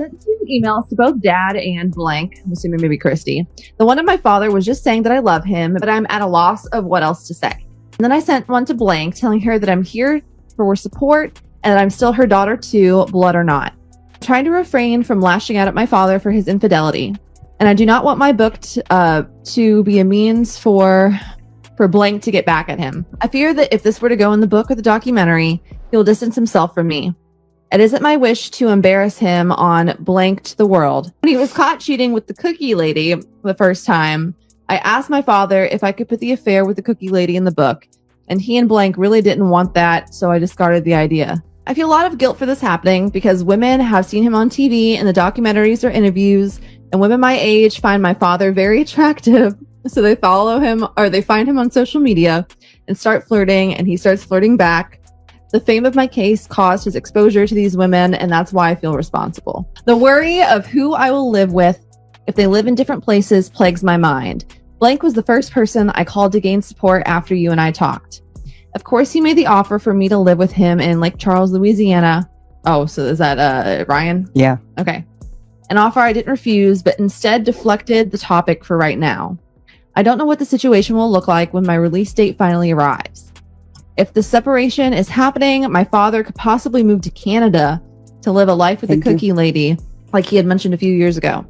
sent 2 emails to both Dad and blank, I'm assuming maybe KRISTY. The one of my father was just saying that I love him, but I'm at a loss of what else to say. And then I sent one to blank telling her that I'm here for support and that I'm still her daughter too, blood or not. I'm trying to refrain from lashing out at my father for his infidelity. And I do not want my book to be a means for blank to get back at him. I fear that if this were to go in the book or the documentary, he will distance himself from me. It isn't my wish to embarrass him on blank to the world. When he was caught cheating with the cookie lady the first time, I asked my father if I could put the affair with the cookie lady in the book, and he and blank really didn't want that, so I discarded the idea. I feel a lot of guilt for this happening because women have seen him on TV in the documentaries or interviews, and women my age find my father very attractive. So they follow him or they find him on social media and start flirting, and he starts flirting back. The fame of my case caused his exposure to these women, and that's why I feel responsible. The worry of who I will live with if they live in different places plagues my mind. Blank was the first person I called to gain support after you and I talked. Of course, he made the offer for me to live with him in Lake Charles, Louisiana. Oh, so is that Ryan? Yeah. Okay. An offer I didn't refuse, but instead deflected the topic for right now. I don't know what the situation will look like when my release date finally arrives. If the separation is happening, my father could possibly move to Canada to live a life with a cookie lady, like he had mentioned a few years ago.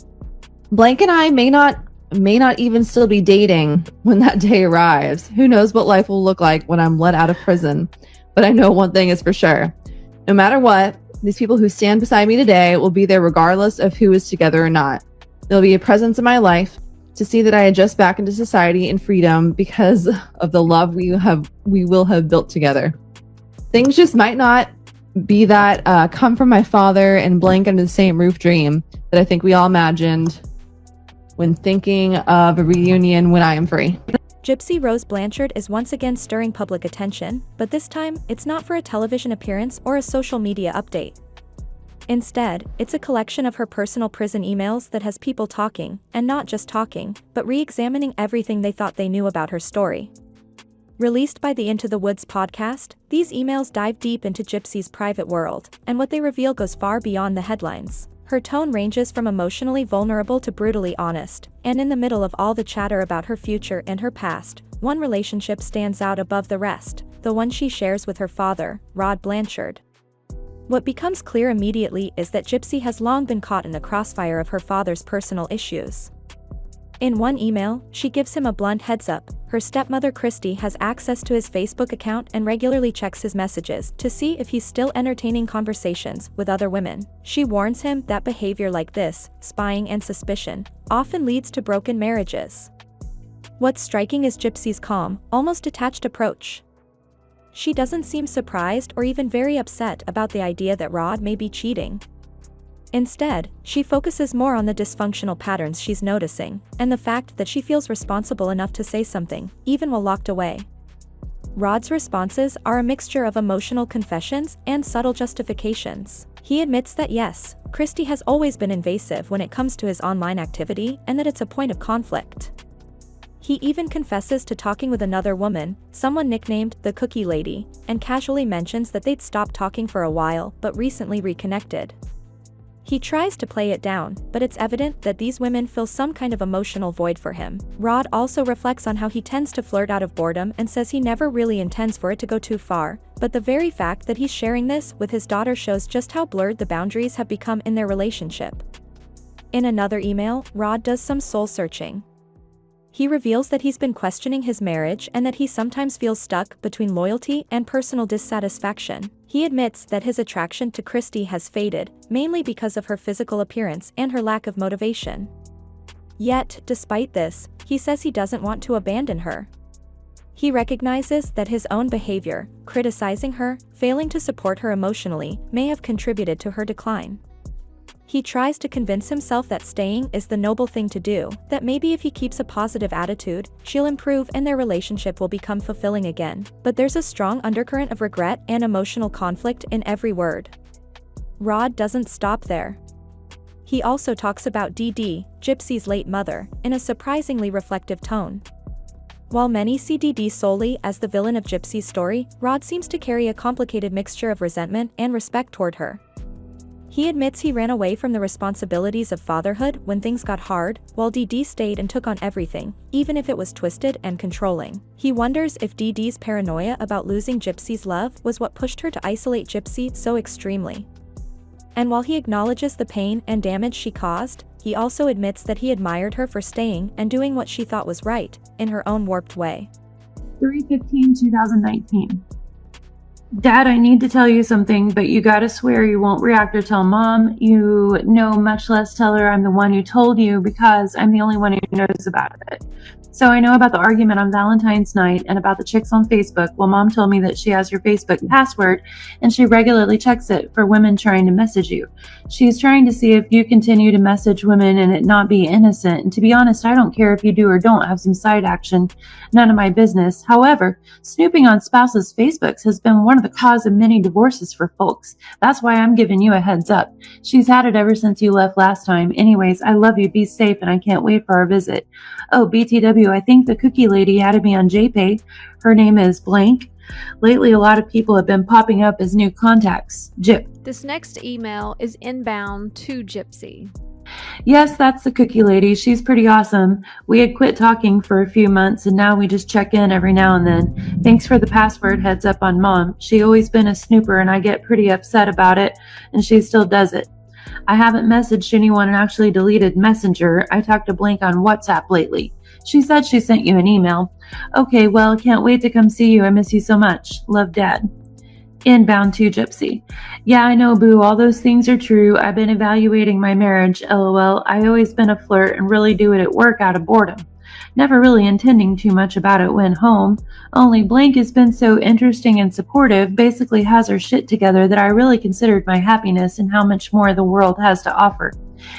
Blank and I may not even still be dating when that day arrives. Who knows what life will look like when I'm let out of prison. But I know one thing is for sure. No matter what, these people who stand beside me today will be there regardless of who is together or not. There'll be a presence in my life to see that I adjust back into society and freedom because of the love we will have built together. Things just might not be that come from my father and blank under the same roof dream that I think we all imagined when thinking of a reunion when I am free. Gypsy Rose Blanchard is once again stirring public attention, but this time, it's not for a television appearance or a social media update. Instead, it's a collection of her personal prison emails that has people talking, and not just talking, but re-examining everything they thought they knew about her story. Released by the Into the Woods podcast, these emails dive deep into Gypsy's private world, and what they reveal goes far beyond the headlines. Her tone ranges from emotionally vulnerable to brutally honest, and in the middle of all the chatter about her future and her past, one relationship stands out above the rest, the one she shares with her father, Rod Blanchard. What becomes clear immediately is that Gypsy has long been caught in the crossfire of her father's personal issues. In one email, she gives him a blunt heads-up. Her stepmother KRISTY has access to his Facebook account and regularly checks his messages to see if he's still entertaining conversations with other women. She warns him that behavior like this, spying and suspicion, often leads to broken marriages. What's striking is Gypsy's calm, almost detached approach. She doesn't seem surprised or even very upset about the idea that Rod may be cheating. Instead, she focuses more on the dysfunctional patterns she's noticing, and the fact that she feels responsible enough to say something, even while locked away. Rod's responses are a mixture of emotional confessions and subtle justifications. He admits that yes, KRISTY has always been invasive when it comes to his online activity and that it's a point of conflict. He even confesses to talking with another woman, someone nicknamed the Cookie Lady, and casually mentions that they'd stopped talking for a while but recently reconnected. He tries to play it down, but it's evident that these women fill some kind of emotional void for him. Rod also reflects on how he tends to flirt out of boredom and says he never really intends for it to go too far, but the very fact that he's sharing this with his daughter shows just how blurred the boundaries have become in their relationship. In another email, Rod does some soul-searching. He reveals that he's been questioning his marriage and that he sometimes feels stuck between loyalty and personal dissatisfaction. He admits that his attraction to KRISTY has faded, mainly because of her physical appearance and her lack of motivation. Yet, despite this, he says he doesn't want to abandon her. He recognizes that his own behavior, criticizing her, failing to support her emotionally, may have contributed to her decline. He tries to convince himself that staying is the noble thing to do, that maybe if he keeps a positive attitude, she'll improve and their relationship will become fulfilling again. But there's a strong undercurrent of regret and emotional conflict in every word. Rod doesn't stop there. He also talks about DD, Gypsy's late mother, in a surprisingly reflective tone. While many see DD solely as the villain of Gypsy's story, Rod seems to carry a complicated mixture of resentment and respect toward her. He admits he ran away from the responsibilities of fatherhood when things got hard, while DD stayed and took on everything, even if it was twisted and controlling. He wonders if DD's paranoia about losing Gypsy's love was what pushed her to isolate Gypsy so extremely. And while he acknowledges the pain and damage she caused, he also admits that he admired her for staying and doing what she thought was right, in her own warped way. 3/15/2019. Dad, I need to tell you something, but you gotta swear you won't react or tell Mom. You know, much less tell her I'm the one who told you, because I'm the only one who knows about it. So I know about the argument on Valentine's night and about the chicks on Facebook. Well, Mom told me that she has your Facebook password and she regularly checks it for women trying to message you. She's trying to see if you continue to message women and it not be innocent. And to be honest, I don't care if you do or don't have some side action. None of my business. However, snooping on spouses' Facebooks has been one of the cause of many divorces for folks. That's why I'm giving you a heads up. She's had it ever since you left last time. Anyways, I love you. Be safe, and I can't wait for our visit. Oh, BTW, I think the cookie lady added me on JPay. Her name is Blank. Lately, a lot of people have been popping up as new contacts. Gyp. This next email is inbound to Gypsy. Yes, that's the cookie lady. She's pretty awesome. We had quit talking for a few months and now we just check in every now and then. Thanks for the password, heads up on Mom. She always been a snooper and I get pretty upset about it, and she still does it. I haven't messaged anyone and actually deleted Messenger. I talked to Blank on WhatsApp lately. She said she sent you an email. Okay, well, can't wait to come see you. I miss you so much. Love, Dad. Inbound to Gypsy. Yeah, I know, boo. All those things are true. I've been evaluating my marriage. LOL. I always been a flirt and really do it at work out of boredom. Never really intending too much about it when home. Only Blank has been so interesting and supportive, basically has her shit together, that I really considered my happiness and how much more the world has to offer.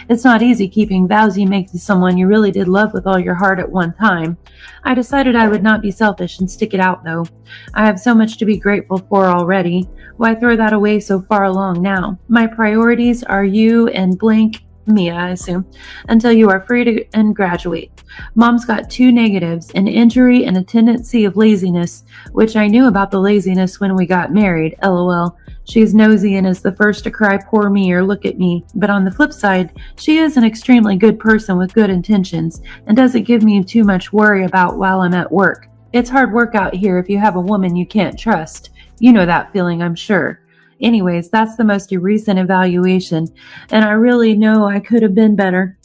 It's not easy keeping vows you make to someone you really did love with all your heart at one time. I decided I would not be selfish and stick it out, though. I have so much to be grateful for already. Why throw that away so far along now? My priorities are you and Blank, Mia, I assume, until you are free to and graduate. Mom's got 2 negatives, an injury and a tendency of laziness, which I knew about the laziness when we got married, LOL. She's nosy and is the first to cry poor me or look at me, but on the flip side, she is an extremely good person with good intentions and doesn't give me too much worry about while I'm at work. It's hard work out here if you have a woman you can't trust. You know that feeling, I'm sure. Anyways, that's the most recent evaluation, and I really know I could have been better.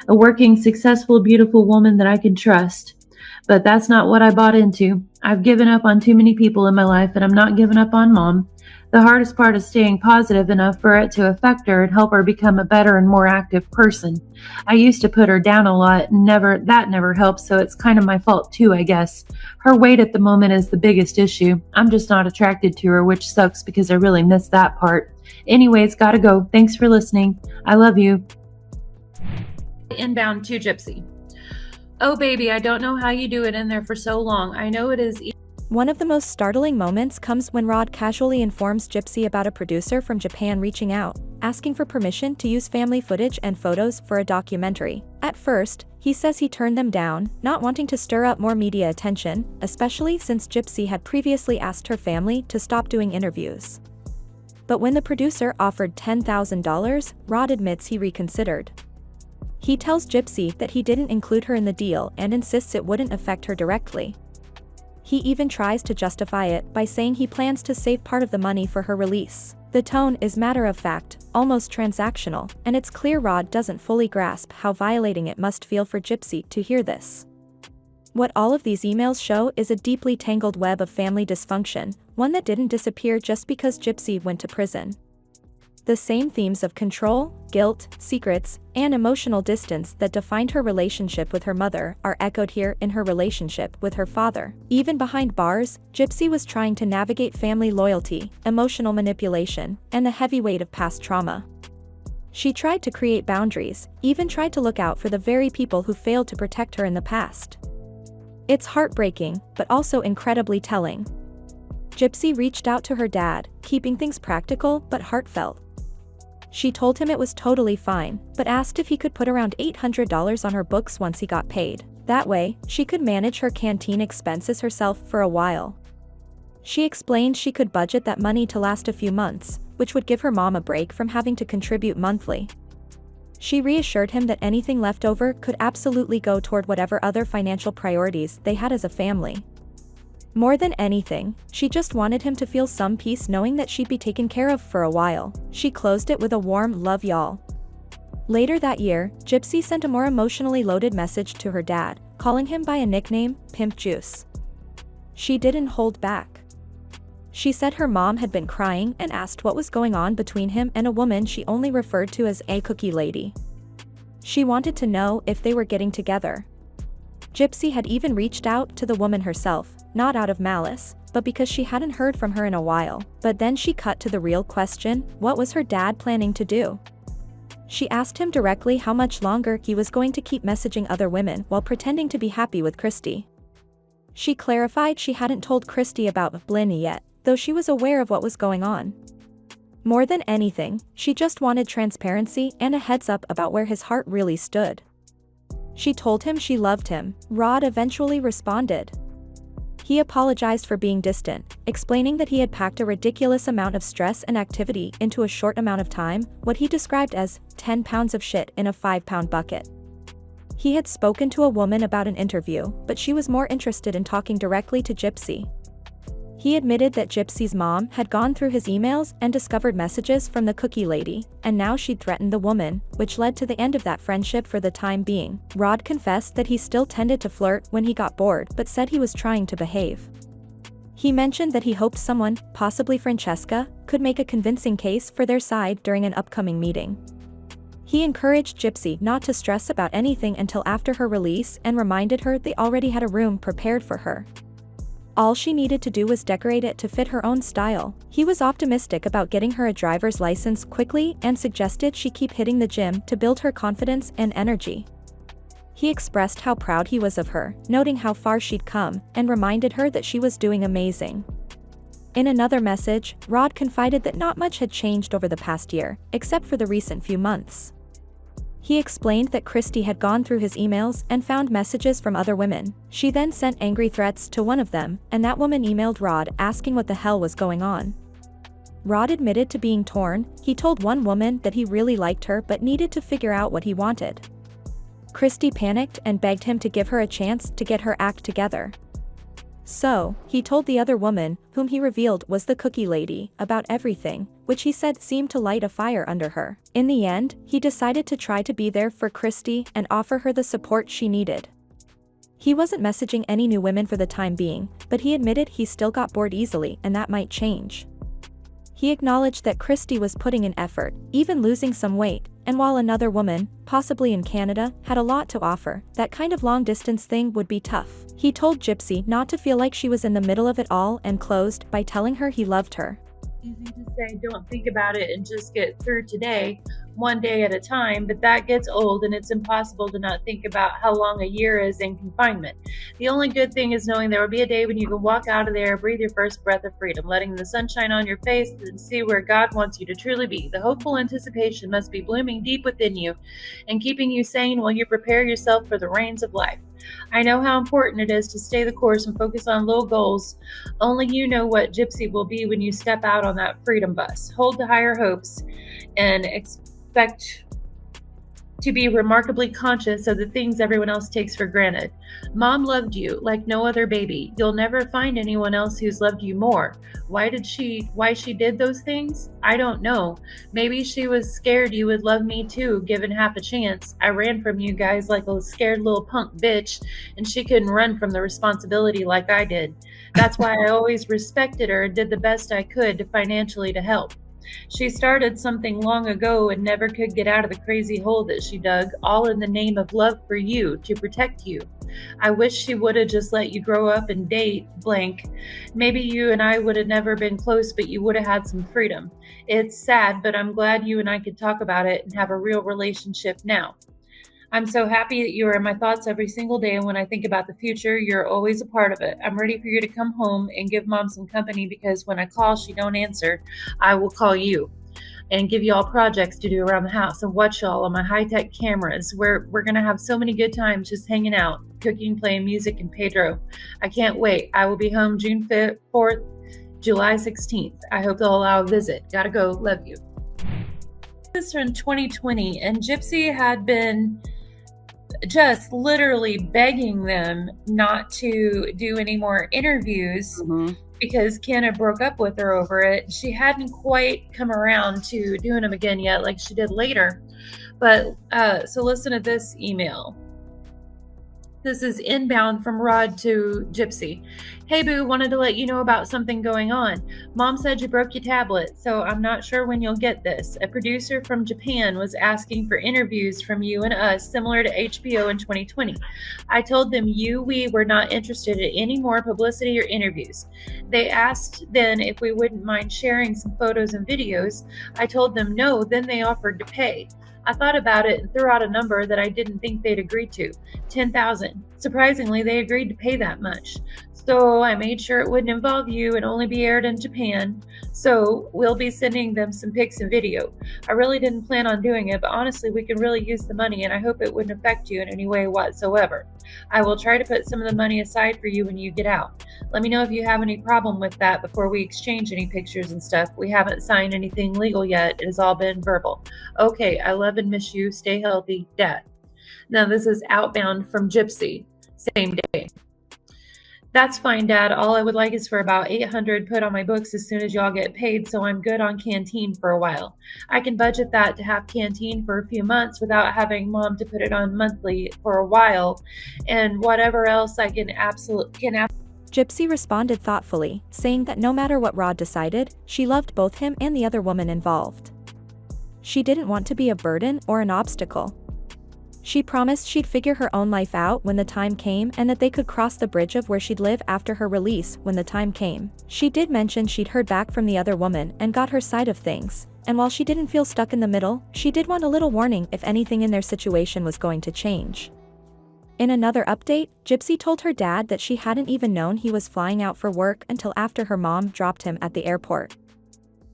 A working, successful, beautiful woman that I can trust. But that's not what I bought into. I've given up on too many people in my life, and I'm not giving up on Mom. The hardest part is staying positive enough for it to affect her and help her become a better and more active person. I used to put her down a lot, and that never helped, so it's kind of my fault too, I guess. Her weight at the moment is the biggest issue. I'm just not attracted to her, which sucks because I really miss that part. Anyways, gotta go. Thanks for listening. I love you. Inbound to Gypsy. Oh, baby, I don't know how you do it in there for so long. I know it is. One of the most startling moments comes when Rod casually informs Gypsy about a producer from Japan reaching out, asking for permission to use family footage and photos for a documentary. At first, he says he turned them down, not wanting to stir up more media attention, especially since Gypsy had previously asked her family to stop doing interviews. But when the producer offered $10,000, Rod admits he reconsidered. He tells Gypsy that he didn't include her in the deal and insists it wouldn't affect her directly. He even tries to justify it by saying he plans to save part of the money for her release. The tone is matter-of-fact, almost transactional, and it's clear Rod doesn't fully grasp how violating it must feel for Gypsy to hear this. What all of these emails show is a deeply tangled web of family dysfunction, one that didn't disappear just because Gypsy went to prison. The same themes of control, guilt, secrets, and emotional distance that defined her relationship with her mother are echoed here in her relationship with her father. Even behind bars, Gypsy was trying to navigate family loyalty, emotional manipulation, and the heavy weight of past trauma. She tried to create boundaries, even tried to look out for the very people who failed to protect her in the past. It's heartbreaking, but also incredibly telling. Gypsy reached out to her dad, keeping things practical but heartfelt. She told him it was totally fine, but asked if he could put around $800 on her books once he got paid. That way, she could manage her canteen expenses herself for a while. She explained she could budget that money to last a few months, which would give her mom a break from having to contribute monthly. She reassured him that anything left over could absolutely go toward whatever other financial priorities they had as a family. More than anything, she just wanted him to feel some peace knowing that she'd be taken care of for a while. She closed it with a warm "love y'all." Later that year, Gypsy sent a more emotionally loaded message to her dad, calling him by a nickname, Pimp Juice. She didn't hold back. She said her mom had been crying and asked what was going on between him and a woman she only referred to as a cookie lady. She wanted to know if they were getting together. Gypsy had even reached out to the woman herself, not out of malice, but because she hadn't heard from her in a while. But then she cut to the real question: what was her dad planning to do? She asked him directly how much longer he was going to keep messaging other women while pretending to be happy with KRISTY. She clarified she hadn't told KRISTY about Blaney yet, though she was aware of what was going on. More than anything, she just wanted transparency and a heads up about where his heart really stood. She told him she loved him. Rod eventually responded. He apologized for being distant, explaining that he had packed a ridiculous amount of stress and activity into a short amount of time, what he described as 10 pounds of shit in a 5-pound bucket. He had spoken to a woman about an interview, but she was more interested in talking directly to Gypsy. He admitted that Gypsy's mom had gone through his emails and discovered messages from the cookie lady, and now she'd threatened the woman, which led to the end of that friendship for the time being. Rod confessed that he still tended to flirt when he got bored, but said he was trying to behave. He mentioned that he hoped someone, possibly Francesca, could make a convincing case for their side during an upcoming meeting. He encouraged Gypsy not to stress about anything until after her release and reminded her they already had a room prepared for her. All she needed to do was decorate it to fit her own style. He was optimistic about getting her a driver's license quickly and suggested she keep hitting the gym to build her confidence and energy. He expressed how proud he was of her, noting how far she'd come, and reminded her that she was doing amazing. In another message, Rod confided that not much had changed over the past year, except for the recent few months. He explained that KRISTY had gone through his emails and found messages from other women. She then sent angry threats to one of them, and that woman emailed Rod asking what the hell was going on. Rod admitted to being torn. He told one woman that he really liked her but needed to figure out what he wanted. KRISTY panicked and begged him to give her a chance to get her act together. So, he told the other woman, whom he revealed was the cookie lady, about everything, which he said seemed to light a fire under her. In the end, he decided to try to be there for KRISTY and offer her the support she needed. He wasn't messaging any new women for the time being, but he admitted he still got bored easily and that might change. He acknowledged that KRISTY was putting in effort, even losing some weight, and while another woman, possibly in Canada, had a lot to offer, that kind of long-distance thing would be tough. He told Gypsy not to feel like she was in the middle of it all and closed by telling her he loved her. Easy to say, don't think about it and just get through today, one day at a time, but that gets old and it's impossible to not think about how long a year is in confinement. The only good thing is knowing there will be a day when you can walk out of there, breathe your first breath of freedom, letting the sunshine on your face and see where God wants you to truly be. The hopeful anticipation must be blooming deep within you and keeping you sane while you prepare yourself for the rains of life. I know how important it is to stay the course and focus on low goals. Only you know what Gypsy will be when you step out on that freedom bus. Hold to higher hopes and expect to be remarkably conscious of the things everyone else takes for granted. Mom loved you like no other baby. You'll never find anyone else who's loved you more. Why she did those things? I don't know. Maybe she was scared you would love me too, given half a chance. I ran from you guys like a scared little punk bitch, and she couldn't run from the responsibility like I did. That's why I always respected her and did the best I could financially to help. She started something long ago and never could get out of the crazy hole that she dug, all in the name of love for you, to protect you. I wish she would have just let you grow up and date, blank. Maybe you and I would have never been close, but you would have had some freedom. It's sad, but I'm glad you and I could talk about it and have a real relationship now. I'm so happy that you are in my thoughts every single day, and when I think about the future, you're always a part of it. I'm ready for you to come home and give Mom some company, because when I call, she don't answer. I will call you and give you all projects to do around the house and watch y'all on my high-tech cameras. We're going to have so many good times just hanging out, cooking, playing music, and Pedro. I can't wait. I will be home June 4th, July 16th. I hope they'll allow a visit. Gotta go. Love you. This is from 2020, and Gypsy had been just literally begging them not to do any more interviews because Ken had broke up with her over it. She hadn't quite come around to doing them again yet, like she did later. But so listen to this email. This is inbound from Rod to Gypsy. Hey boo, wanted to let you know about something going on. Mom said you broke your tablet, so I'm not sure when you'll get this. A producer from Japan was asking for interviews from you and us, similar to HBO in 2020. I told them we were not interested in any more publicity or interviews. They asked then if we wouldn't mind sharing some photos and videos. I told them no, then they offered to pay. I thought about it and threw out a number that I didn't think they'd agree to, $10,000. Surprisingly, they agreed to pay that much. So I made sure it wouldn't involve you and only be aired in Japan. So we'll be sending them some pics and video. I really didn't plan on doing it, but honestly, we could really use the money and I hope it wouldn't affect you in any way whatsoever. I will try to put some of the money aside for you when you get out. Let me know if you have any problem with that before we exchange any pictures and stuff. We haven't signed anything legal yet. It has all been verbal. Okay, I love and miss you. Stay healthy, Dad. Now this is outbound from Gypsy. Same day. That's fine, Dad. All I would like is for about $800 put on my books as soon as y'all get paid, so I'm good on canteen for a while. I can budget that to have canteen for a few months without having Mom to put it on monthly for a while, and whatever else I can Gypsy responded thoughtfully, saying that no matter what Rod decided, she loved both him and the other woman involved. She didn't want to be a burden or an obstacle. She promised she'd figure her own life out when the time came and that they could cross the bridge of where she'd live after her release when the time came. She did mention she'd heard back from the other woman and got her side of things, and while she didn't feel stuck in the middle, she did want a little warning if anything in their situation was going to change. In another update, Gypsy told her dad that she hadn't even known he was flying out for work until after her mom dropped him at the airport.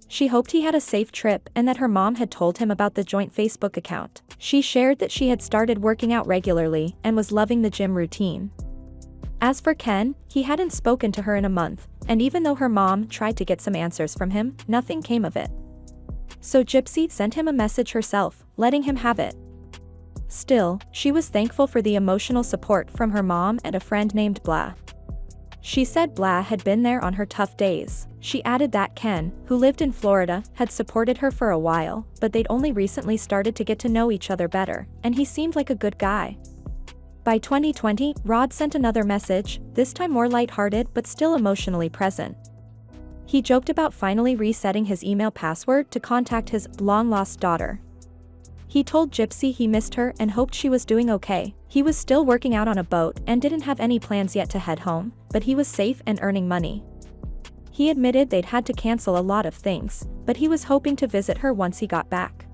She hoped he had a safe trip and that her mom had told him about the joint Facebook account. She shared that she had started working out regularly and was loving the gym routine. As for Ken, he hadn't spoken to her in a month, and even though her mom tried to get some answers from him, nothing came of it. So Gypsy sent him a message herself, letting him have it. Still, she was thankful for the emotional support from her mom and a friend named Blah. She said Blah had been there on her tough days. She added that Ken, who lived in Florida, had supported her for a while, but they'd only recently started to get to know each other better, and he seemed like a good guy. By 2020, Rod sent another message, this time more lighthearted but still emotionally present. He joked about finally resetting his email password to contact his long-lost daughter. He told Gypsy he missed her and hoped she was doing okay. He was still working out on a boat and didn't have any plans yet to head home, but he was safe and earning money. He admitted they'd had to cancel a lot of things, but he was hoping to visit her once he got back.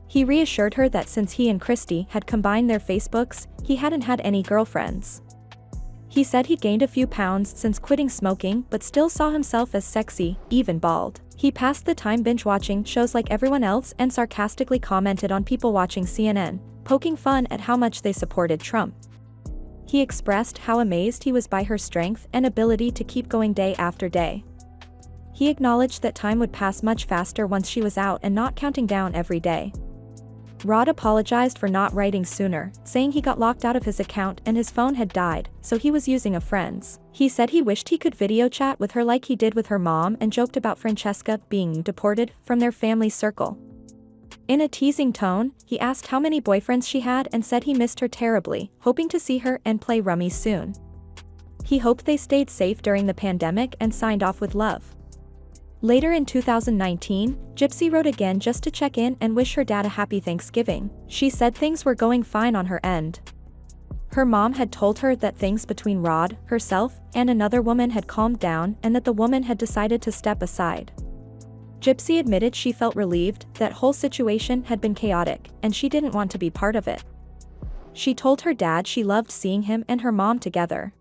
He reassured her that since he and KRISTY had combined their Facebooks, he hadn't had any girlfriends. He said he'd gained a few pounds since quitting smoking but still saw himself as sexy, even bald. He passed the time binge-watching shows like everyone else and sarcastically commented on people watching CNN, poking fun at how much they supported Trump. He expressed how amazed he was by her strength and ability to keep going day after day. He acknowledged that time would pass much faster once she was out and not counting down every day. Rod apologized for not writing sooner, saying he got locked out of his account and his phone had died, so he was using a friend's. He said he wished he could video chat with her like he did with her mom and joked about Francesca being deported from their family circle. In a teasing tone, he asked how many boyfriends she had and said he missed her terribly, hoping to see her and play rummy soon. He hoped they stayed safe during the pandemic and signed off with love. Later in 2019, Gypsy wrote again just to check in and wish her dad a happy Thanksgiving. She said things were going fine on her end. Her mom had told her that things between Rod, herself, and another woman had calmed down and that the woman had decided to step aside. Gypsy admitted she felt relieved that whole situation had been chaotic and she didn't want to be part of it. She told her dad she loved seeing him and her mom together.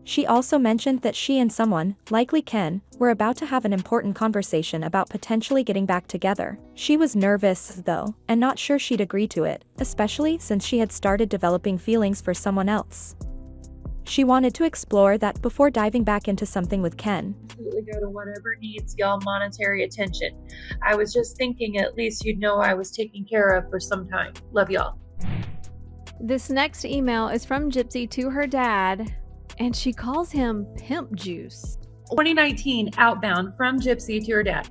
She also mentioned that she and someone, likely Ken, were about to have an important conversation about potentially getting back together. She was nervous, though, and not sure she'd agree to it, especially since she had started developing feelings for someone else. She wanted to explore that before diving back into something with Ken. Absolutely go to whatever needs y'all monetary attention. I was just thinking at least you'd know I was taken care of for some time. Love y'all. This next email is from Gypsy to her dad, and she calls him Pimp Juice. 2019 outbound from Gypsy to her dad.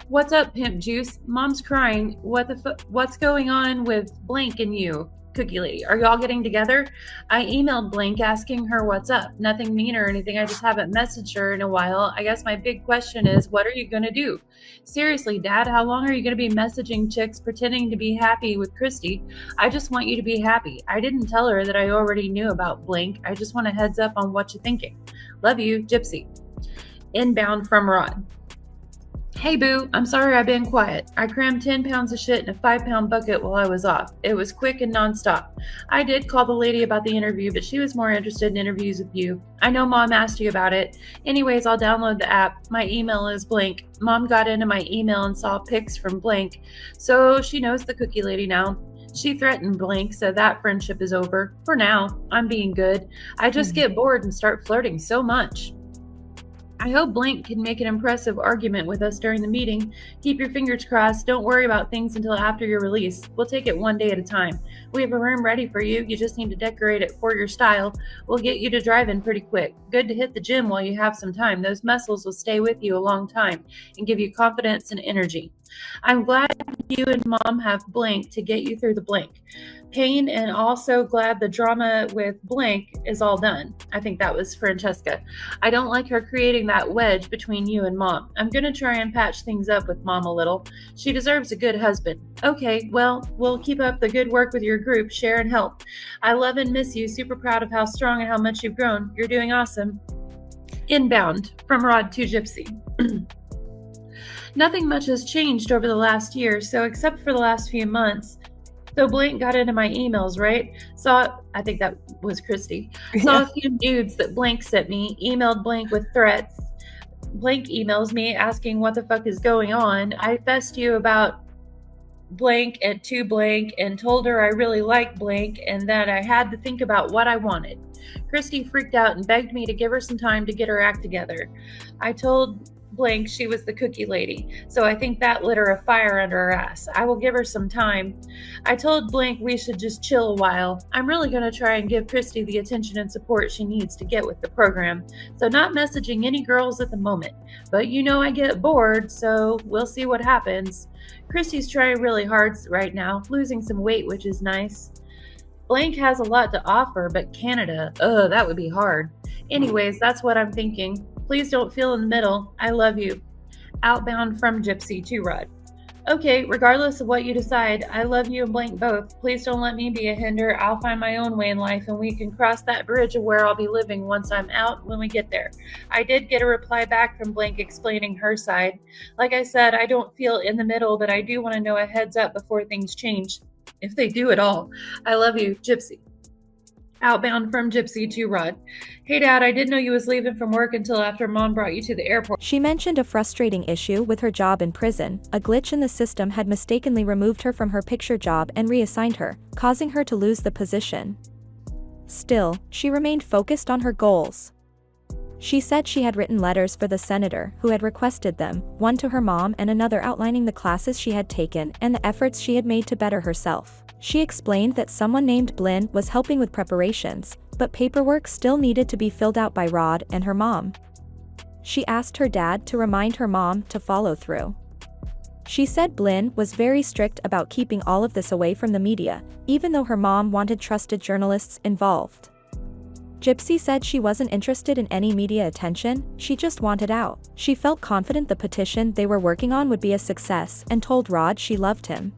What's up, Pimp Juice? Mom's crying. What's going on with Blank and you, Cookie Lady? Are y'all getting together? I emailed Blank asking her what's up. Nothing mean or anything. I just haven't messaged her in a while. I guess my big question is, what are you going to do? Seriously, Dad, how long are you going to be messaging chicks pretending to be happy with KRISTY? I just want you to be happy. I didn't tell her that I already knew about Blank. I just want a heads up on what you're thinking. Love you, Gypsy. Inbound from Rod. Hey boo, I'm sorry I've been quiet. I crammed 10 pounds of shit in a 5-pound bucket while I was off. It was quick and nonstop. I did call the lady about the interview, but she was more interested in interviews with you. I know Mom asked you about it. Anyways, I'll download the app. My email is blank. Mom got into my email and saw pics from blank, so she knows the Cookie Lady now. She threatened blank, so that friendship is over. For now, I'm being good. I just get bored and start flirting so much. I hope Blank can make an impressive argument with us during the meeting. Keep your fingers crossed. Don't worry about things until after your release. We'll take it one day at a time. We have a room ready for you. You just need to decorate it for your style. We'll get you to drive in pretty quick. Good to hit the gym while you have some time. Those muscles will stay with you a long time and give you confidence and energy. I'm glad you and Mom have Blank to get you through the blank pain, and also glad the drama with Blank is all done. I think that was Francesca. I don't like her creating that wedge between you and Mom. I'm gonna try and patch things up with Mom a little. She deserves a good husband. Okay, well, we'll keep up the good work with your group. Share and help. I love and miss you. Super proud of how strong and how much you've grown. You're doing awesome. Inbound from Rod to Gypsy. Nothing much has changed over the last year, so except for the last few months. So Blank got into my emails, right? I think that was KRISTY. Saw a few nudes that Blank sent me, emailed Blank with threats. Blank emails me asking what the fuck is going on. I fessed you about Blank and to Blank and told her I really liked Blank and that I had to think about what I wanted. KRISTY freaked out and begged me to give her some time to get her act together. I told Blank she was the Cookie Lady, so I think that lit her a fire under her ass. I will give her some time. I told Blank we should just chill a while. I'm really going to try and give KRISTY the attention and support she needs to get with the program, so not messaging any girls at the moment. But you know I get bored, so we'll see what happens. KRISTY's trying really hard right now, losing some weight, which is nice. Blank has a lot to offer, but Canada, that would be hard. Anyways, that's what I'm thinking. Please don't feel in the middle. I love you. Outbound from Gypsy to Rod. Okay, regardless of what you decide, I love you and Blank both. Please don't let me be a hinder. I'll find my own way in life and we can cross that bridge of where I'll be living once I'm out when we get there. I did get a reply back from Blank explaining her side. Like I said, I don't feel in the middle, but I do want to know a heads up before things change. If they do at all. I love you, Gypsy. Outbound from Gypsy to Rod. Hey Dad, I didn't know you was leaving from work until after Mom brought you to the airport. She mentioned a frustrating issue with her job in prison. A glitch in the system had mistakenly removed her from her picture job and reassigned her, causing her to lose the position. Still, she remained focused on her goals. She said she had written letters for the senator, who had requested them, one to her mom and another outlining the classes she had taken and the efforts she had made to better herself. She explained that someone named Blynn was helping with preparations, but paperwork still needed to be filled out by Rod and her mom. She asked her dad to remind her mom to follow through. She said Blynn was very strict about keeping all of this away from the media, even though her mom wanted trusted journalists involved. Gypsy said she wasn't interested in any media attention, she just wanted out. She felt confident the petition they were working on would be a success and told Rod she loved him.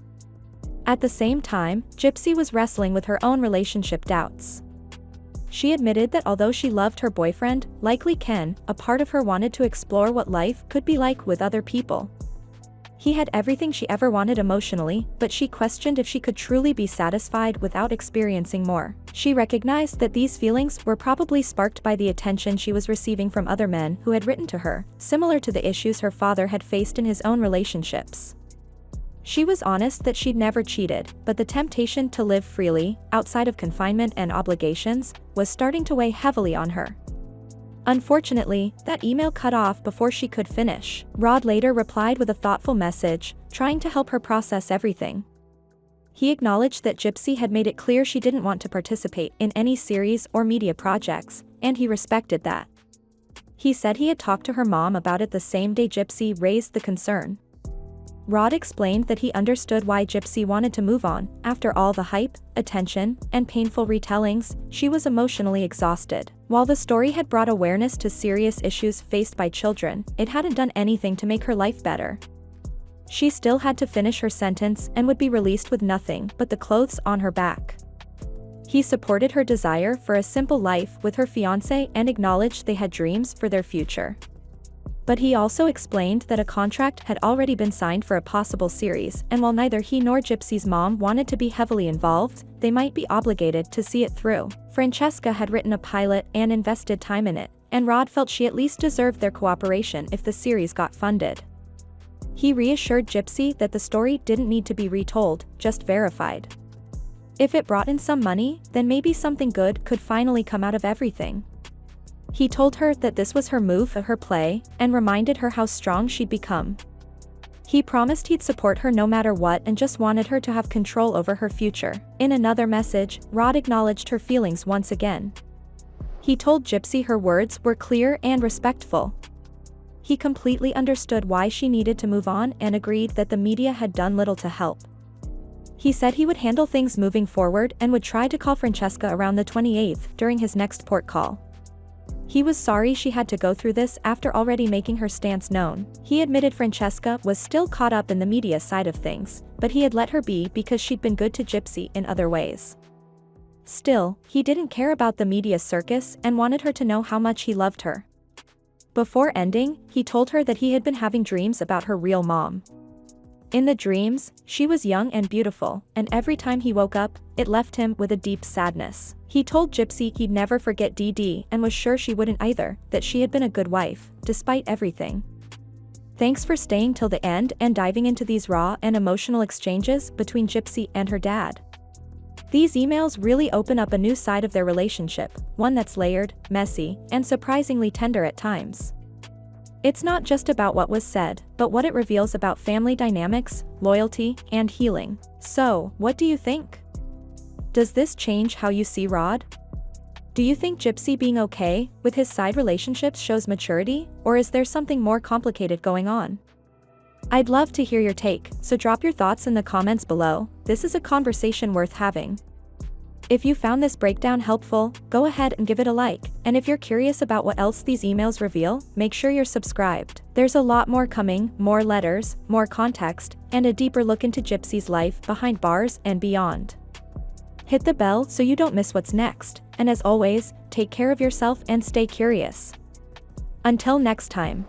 At the same time, Gypsy was wrestling with her own relationship doubts. She admitted that although she loved her boyfriend, likely Ken, a part of her wanted to explore what life could be like with other people. He had everything she ever wanted emotionally, but she questioned if she could truly be satisfied without experiencing more. She recognized that these feelings were probably sparked by the attention she was receiving from other men who had written to her, similar to the issues her father had faced in his own relationships. She was honest that she'd never cheated, but the temptation to live freely, outside of confinement and obligations, was starting to weigh heavily on her. Unfortunately, that email cut off before she could finish. Rod later replied with a thoughtful message, trying to help her process everything. He acknowledged that Gypsy had made it clear she didn't want to participate in any series or media projects, and he respected that. He said he had talked to her mom about it the same day Gypsy raised the concern. Rod explained that he understood why Gypsy wanted to move on. After all the hype, attention, and painful retellings, she was emotionally exhausted. While the story had brought awareness to serious issues faced by children, it hadn't done anything to make her life better. She still had to finish her sentence and would be released with nothing but the clothes on her back. He supported her desire for a simple life with her fiancé and acknowledged they had dreams for their future. But he also explained that a contract had already been signed for a possible series, and while neither he nor Gypsy's mom wanted to be heavily involved, they might be obligated to see it through. Francesca had written a pilot and invested time in it, and Rod felt she at least deserved their cooperation if the series got funded. He reassured Gypsy that the story didn't need to be retold, just verified. If it brought in some money, then maybe something good could finally come out of everything. He told her that this was her move, her play, and reminded her how strong she'd become. He promised he'd support her no matter what and just wanted her to have control over her future. In another message, Rod acknowledged her feelings once again. He told Gypsy her words were clear and respectful. He completely understood why she needed to move on and agreed that the media had done little to help. He said he would handle things moving forward and would try to call Francesca around the 28th during his next port call. He was sorry she had to go through this after already making her stance known. He admitted Francesca was still caught up in the media side of things, but he had let her be because she'd been good to Gypsy in other ways. Still, he didn't care about the media circus and wanted her to know how much he loved her. Before ending, he told her that he had been having dreams about her real mom. In the dreams, she was young and beautiful, and every time he woke up, it left him with a deep sadness. He told Gypsy he'd never forget Dee Dee and was sure she wouldn't either, that she had been a good wife, despite everything. Thanks for staying till the end and diving into these raw and emotional exchanges between Gypsy and her dad. These emails really open up a new side of their relationship, one that's layered, messy, and surprisingly tender at times. It's not just about what was said, but what it reveals about family dynamics, loyalty, and healing. So, what do you think? Does this change how you see Rod? Do you think Gypsy being okay with his side relationships shows maturity, or is there something more complicated going on? I'd love to hear your take, so drop your thoughts in the comments below. This is a conversation worth having. If you found this breakdown helpful, go ahead and give it a like, and if you're curious about what else these emails reveal, make sure you're subscribed. There's a lot more coming, more letters, more context, and a deeper look into Gypsy's life behind bars and beyond. Hit the bell so you don't miss what's next, and as always, take care of yourself and stay curious. Until next time.